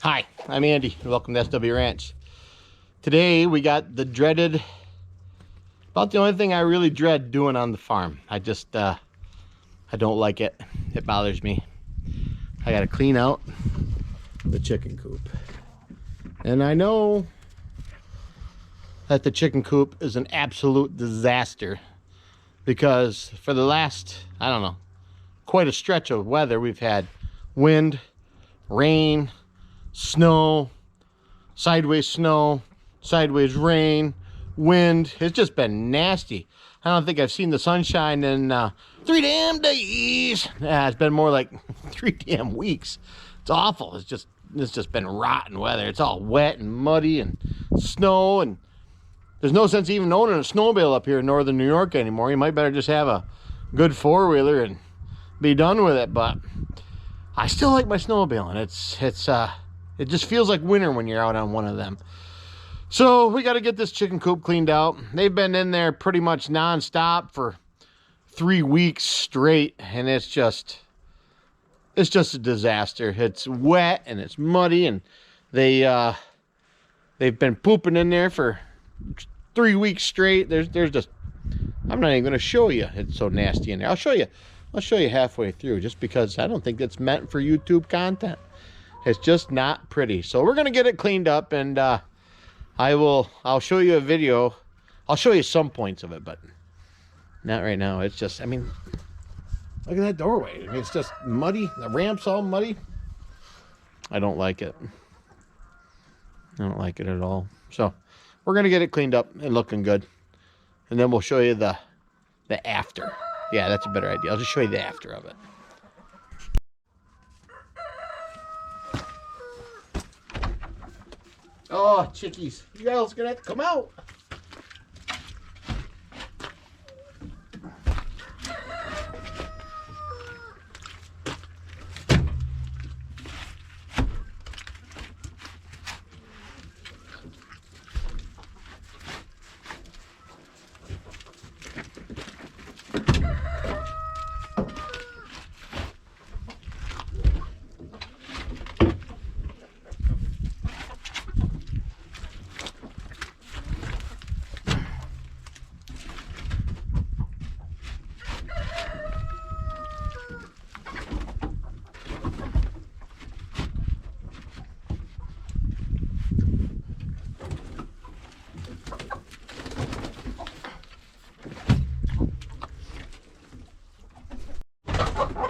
Hi, I'm Andy, and welcome to SW Ranch. Today we got the dreaded, about the only thing I really dread doing on the farm. I don't like it. It bothers me. I gotta clean out the chicken coop. And I know that the chicken coop is an absolute disaster because for the last, I don't know, quite a stretch of weather, we've had wind, rain, snow, sideways rain, wind. It's just been nasty. I don't think I've seen the sunshine in 3 damn days. Yeah, it's been more like 3 damn weeks. It's awful. It's just been rotten weather. It's all wet and muddy and snow, and there's no sense even owning a snowmobile up here in northern New York anymore. You might better just have a good four-wheeler and be done with it. But I still like my snowmobile, and it just feels like winter when you're out on one of them. So we got to get this chicken coop cleaned out. They've been in there pretty much nonstop for 3 weeks straight, and it's just a disaster. It's wet and it's muddy, and they've been pooping in there for 3 weeks straight. There's just, I'm not even going to show you. It's so nasty in there. I'll show you halfway through, just because I don't think it's meant for YouTube content. It's just not pretty. So we're gonna get it cleaned up, and I'll show you a video. I'll show you some points of it, but not right now. It's just, I mean, look at that doorway. I mean, it's just muddy. The ramp's all muddy. I don't like it. I don't like it at all. So we're gonna get it cleaned up and looking good, and then we'll show you the after. Yeah, that's a better idea. I'll just show you the after of it. Oh, chickies, you guys are gonna have to come out.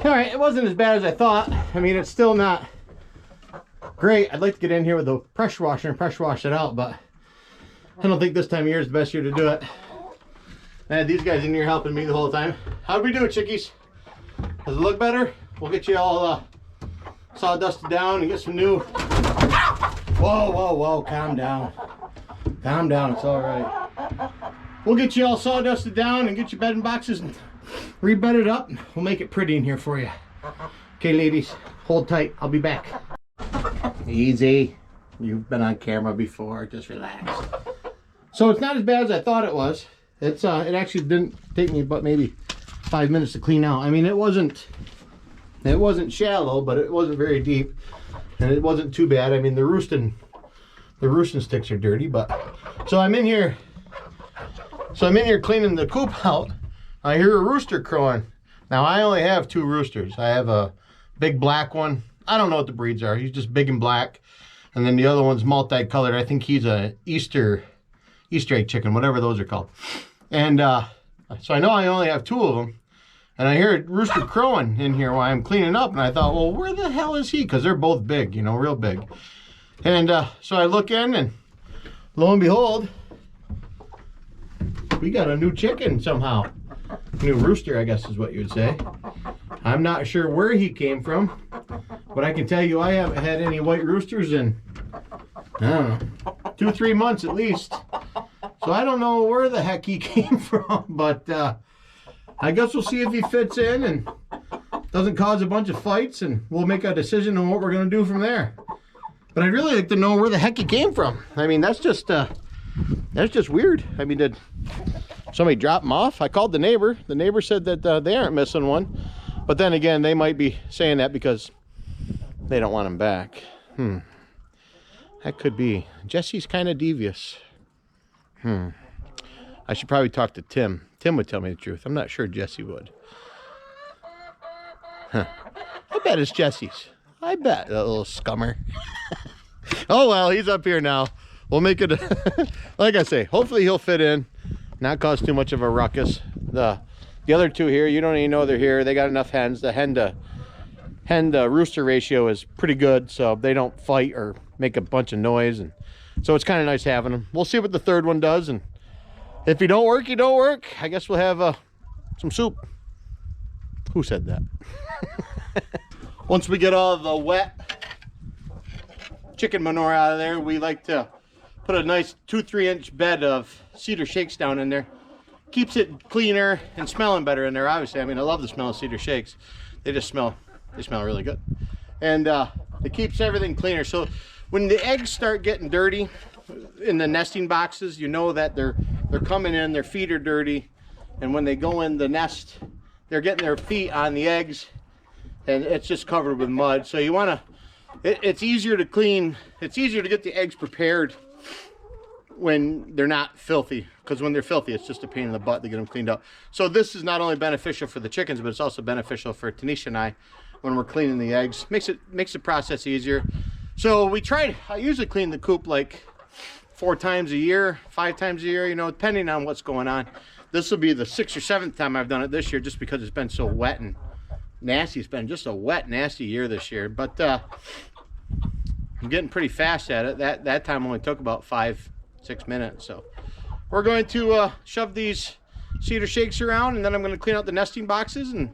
All right, it wasn't as bad as I thought. I mean, it's still not great. I'd like to get in here with the pressure washer and pressure wash it out, but I don't think this time of year is the best year to do it. I had these guys in here helping me the whole time. How'd we do, chickies? Does it look better? We'll get you all sawdusted down and get some new... Whoa, whoa, whoa, calm down. Calm down, it's all right. We'll get you all sawdusted down and get your bedding boxes and rebed it up. We'll make it pretty in here for you. Okay, ladies, hold tight. I'll be back. Easy. You've been on camera before. Just relax. So it's not as bad as I thought it was. It actually didn't take me but maybe 5 minutes to clean out. I mean, it wasn't shallow, but it wasn't very deep, and it wasn't too bad. I mean, the roosting sticks are dirty, but so I'm in here cleaning the coop out. I hear a rooster crowing. Now, I only have 2 roosters. I have a big black one. I don't know what the breeds are. He's just big and black. And then the other one's multicolored. I think he's a Easter egg chicken, whatever those are called. And so I know I only have 2 of them. And I hear a rooster crowing in here while I'm cleaning up. And I thought, well, where the hell is he? Because they're both big, you know, real big. And so I look in, and lo and behold, we got a new chicken somehow. New rooster, I guess is what you would say. I'm not sure where he came from, but I can tell you I haven't had any white roosters in, I don't know, 2-3 months at least. So I don't know where the heck he came from, but I guess we'll see if he fits in and doesn't cause a bunch of fights, and we'll make a decision on what we're going to do from there. But I'd really like to know where the heck he came from. I mean, that's just weird. I mean, did somebody drop him off? I called the neighbor. The neighbor said that they aren't missing one. But then again, they might be saying that because they don't want him back. That could be. Jesse's kind of devious. I should probably talk to Tim. Tim would tell me the truth. I'm not sure Jesse would. I bet it's Jesse's. I bet. That little scummer. Oh, well, he's up here now. We'll make it, like I say, hopefully he'll fit in, not cause too much of a ruckus. The other two here, you don't even know they're here. They got enough hens. The hen to rooster ratio is pretty good, so they don't fight or make a bunch of noise, and so it's kind of nice having them. We'll see what the third one does, and if he don't work, he don't work. I guess we'll have some soup. Who said that? Once we get all the wet chicken manure out of there, we like to put a nice 2-3 inch bed of Cedar Shakes down in there. Keeps it cleaner and smelling better in there, obviously. I mean, I love the smell of Cedar Shakes. They smell really good. And it keeps everything cleaner. So when the eggs start getting dirty in the nesting boxes, you know that they're coming in, their feet are dirty. And when they go in the nest, they're getting their feet on the eggs and it's just covered with mud. So you want to, it's easier to clean, it's easier to get the eggs prepared when they're not filthy, because when they're filthy, it's just a pain in the butt to get them cleaned up. So this is not only beneficial for the chickens, but it's also beneficial for Tanisha and I when we're cleaning the eggs. Makes the process easier. So I usually clean the coop like 4 times a year, 5 times a year, you know, depending on what's going on. This will be the 6th or 7th time I've done it this year, just because it's been so wet and nasty. It's been just a wet, nasty year this year. But I'm getting pretty fast at it. That time only took about 5-6 minutes. So we're going to shove these Cedar Shakes around, and then I'm going to clean out the nesting boxes, and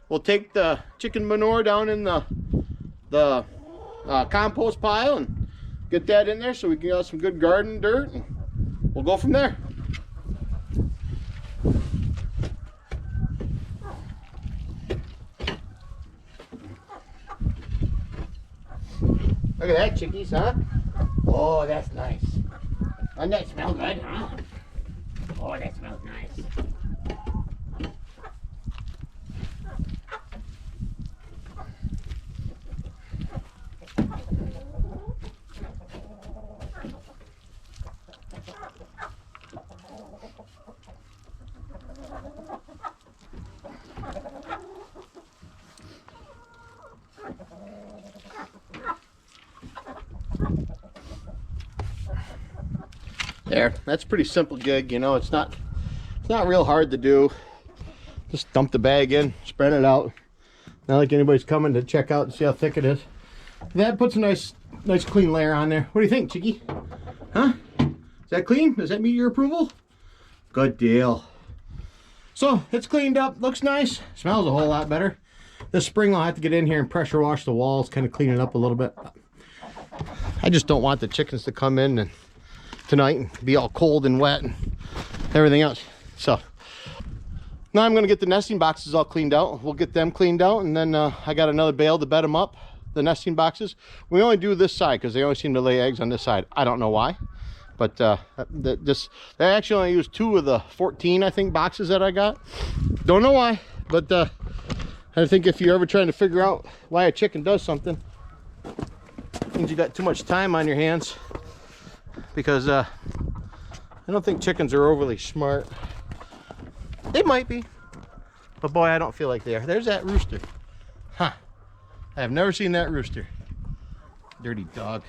we'll take the chicken manure down in the compost pile and get that in there so we can get some good garden dirt, and we'll go from there. Look at that, chickies, huh? Oh, that's nice. Doesn't that smell good, huh? Oh, that smells nice. There, that's a pretty simple gig, you know. It's not real hard to do. Just dump the bag in, spread it out. Not like anybody's coming to check out and see how thick it is. That puts a nice clean layer on there. What do you think, Chicky? Huh? Is that clean? Does that meet your approval? Good deal. So it's cleaned up, looks nice, smells a whole lot better. This spring I'll have to get in here and pressure wash the walls, kind of clean it up a little bit. I just don't want the chickens to come in and tonight and be all cold and wet and everything else. So now I'm going to get the nesting boxes all cleaned out. We'll get them cleaned out, and then I got another bale to bed them up, the nesting boxes. We only do this side because they only seem to lay eggs on this side. I don't know why, but they actually only used 2 of the 14, I think, boxes that I got. Don't know why, but I think if you're ever trying to figure out why a chicken does something, it means you got too much time on your hands. Because I don't think chickens are overly smart. They might be, but boy, I don't feel like they are. There's that rooster. Huh. I have never seen that rooster. Dirty dog.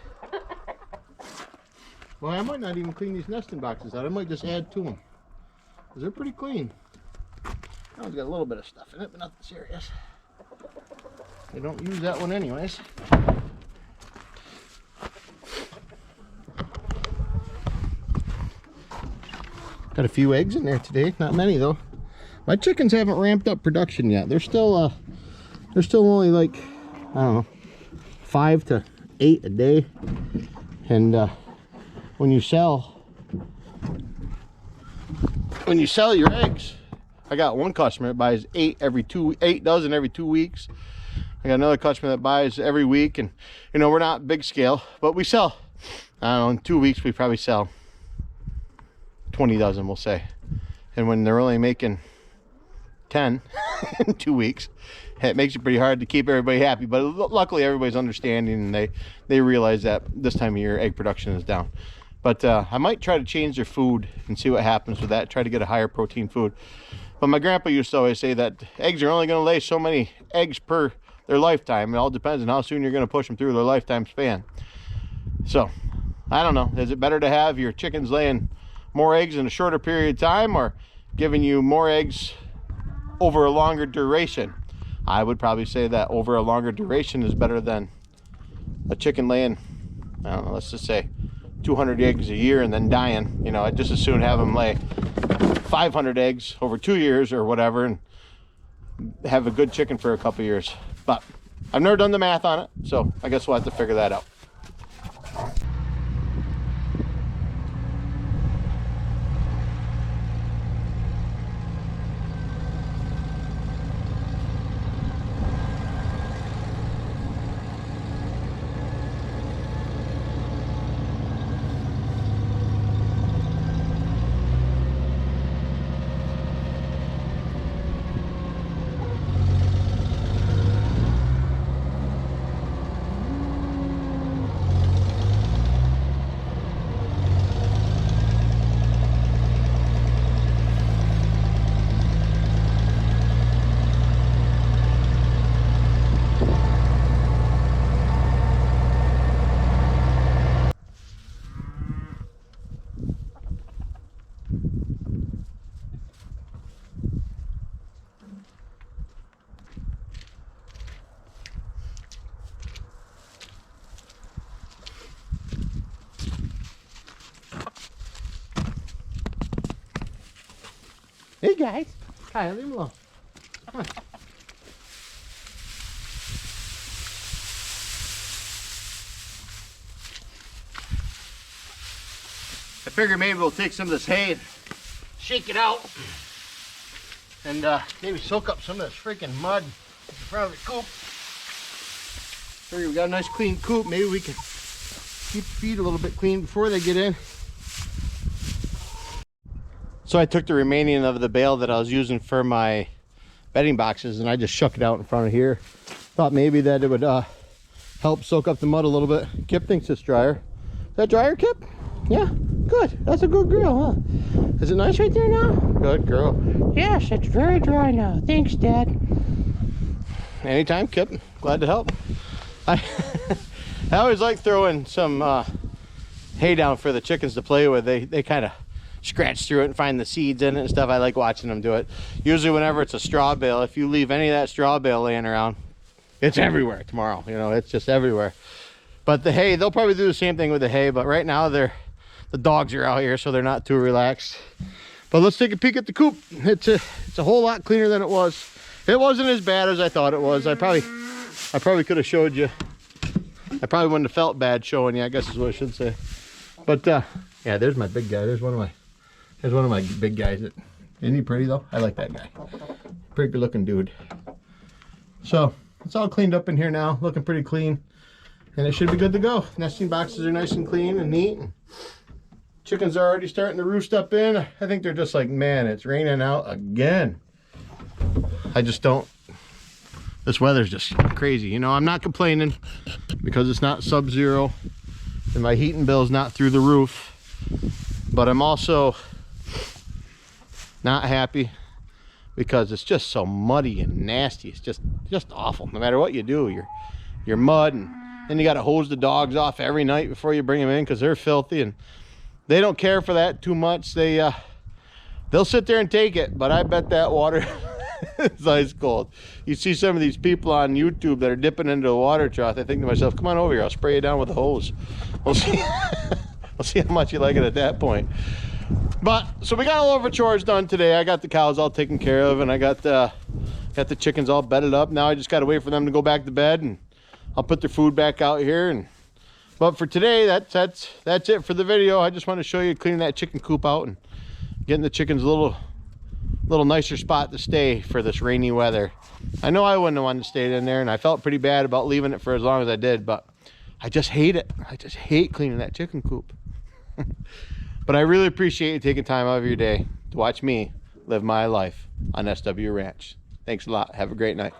Well, I might not even clean these nesting boxes out. I might just add to them, because they're pretty clean. That one's got a little bit of stuff in it, but nothing serious. They don't use that one anyways. Got a few eggs in there today, not many though. My chickens haven't ramped up production yet. They're still only like, I don't know, 5 to 8 a day. And when you sell your eggs, I got one customer that buys 8 dozen every 2 weeks. I got another customer that buys every week, and you know, we're not big scale, but we sell, I don't know, in 2 weeks we probably sell 20 dozen, we'll say. And when they're only making 10 in 2 weeks, it makes it pretty hard to keep everybody happy. But luckily everybody's understanding, and they realize that this time of year egg production is down. But I might try to change their food and see what happens with that. Try to get a higher protein food. But my grandpa used to always say that eggs are only going to lay so many eggs per their lifetime. It all depends on how soon you're going to push them through their lifetime span. So I don't know, is it better to have your chickens laying more eggs in a shorter period of time, or giving you more eggs over a longer duration? I would probably say that over a longer duration is better than a chicken laying, I don't know, let's just say 200 eggs a year and then dying. You know, I'd just as soon have them lay 500 eggs over 2 years or whatever and have a good chicken for a couple years. But I've never done the math on it, so I guess we'll have to figure that out. Hey guys, Kyle, leave him alone. Come on. I figure maybe we'll take some of this hay and shake it out, and maybe soak up some of this freaking mud in front of the coop. Figure we got a nice clean coop. Maybe we can keep the feed a little bit clean before they get in. So I took the remaining of the bale that I was using for my bedding boxes and I just shook it out in front of here. Thought maybe that it would help soak up the mud a little bit. Kip thinks it's drier. Is that drier, Kip? Yeah, good. That's a good girl, huh? Is it nice right there now? Good girl. Yes, it's very dry now. Thanks, Dad. Anytime, Kip. Glad to help. I always like throwing some hay down for the chickens to play with. They kind of scratch through it and find the seeds in it and stuff. I like watching them do it. Usually whenever it's a straw bale, if you leave any of that straw bale laying around, it's everywhere tomorrow. You know, it's just everywhere. But the hay, they'll probably do the same thing with the hay, but right now the dogs are out here, so they're not too relaxed. But let's take a peek at the coop. It's a whole lot cleaner than it was. It wasn't as bad as I thought it was. I probably could have showed you. I probably wouldn't have felt bad showing you, I guess is what I should say. But yeah, there's my big guy. There's one of my big guys. Isn't he pretty though? I like that guy. Pretty good looking dude. So it's all cleaned up in here now, looking pretty clean, and it should be good to go. Nesting boxes are nice and clean and neat. Chickens are already starting to roost up in. I think they're just like, man, it's raining out again. I just don't. This weather's just crazy. You know, I'm not complaining because it's not sub-zero and my heating bill's not through the roof. But I'm also not happy because it's just so muddy and nasty. It's just awful. No matter what you do, you're mud, and then you got to hose the dogs off every night before you bring them in because they're filthy, and they don't care for that too much. They'll sit there and take it, but I bet that water is ice cold. You see some of these people on YouTube that are dipping into a water trough. I think to myself, come on over here, I'll spray you down with a hose. We'll see. We'll see how much you like it at that point. But so we got all of our chores done today. I got the cows all taken care of, and I got the chickens all bedded up. Now I just got to wait for them to go back to bed, and I'll put their food back out here. But for today, that's it for the video. I just want to show you cleaning that chicken coop out and getting the chickens a little nicer spot to stay for this rainy weather. I know I wouldn't have wanted to stay in there, and I felt pretty bad about leaving it for as long as I did, but I just hate it. I just hate cleaning that chicken coop. But I really appreciate you taking time out of your day to watch me live my life on SW Ranch. Thanks a lot. Have a great night.